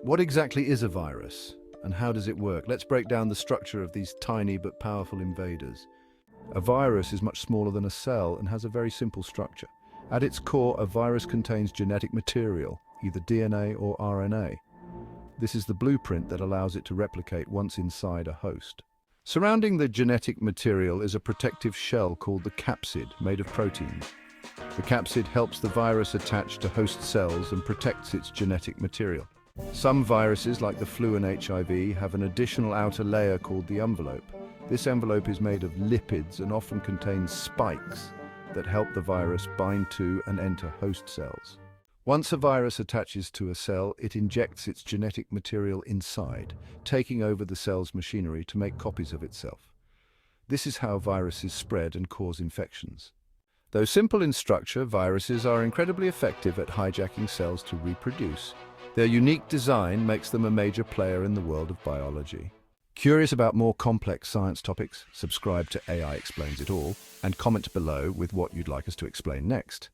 What exactly is a virus, and how does it work? Let's break down the structure of these tiny but powerful invaders. A virus is much smaller than a cell and has a very simple structure. At its core, a virus contains genetic material, either DNA or RNA. This is the blueprint that allows it to replicate once inside a host. Surrounding the genetic material is a protective shell called the capsid, made of proteins. The capsid helps the virus attach to host cells and protects its genetic material. Some viruses, like the flu and HIV, have an additional outer layer called the envelope. This envelope is made of lipids and often contains spikes that help the virus bind to and enter host cells. Once a virus attaches to a cell, it injects its genetic material inside, taking over the cell's machinery to make copies of itself. This is how viruses spread and cause infections. Though simple in structure, viruses are incredibly effective at hijacking cells to reproduce. Their unique design makes them a major player in the world of biology. Curious about more complex science topics? Subscribe to AI Explains It All and comment below with what you'd like us to explain next.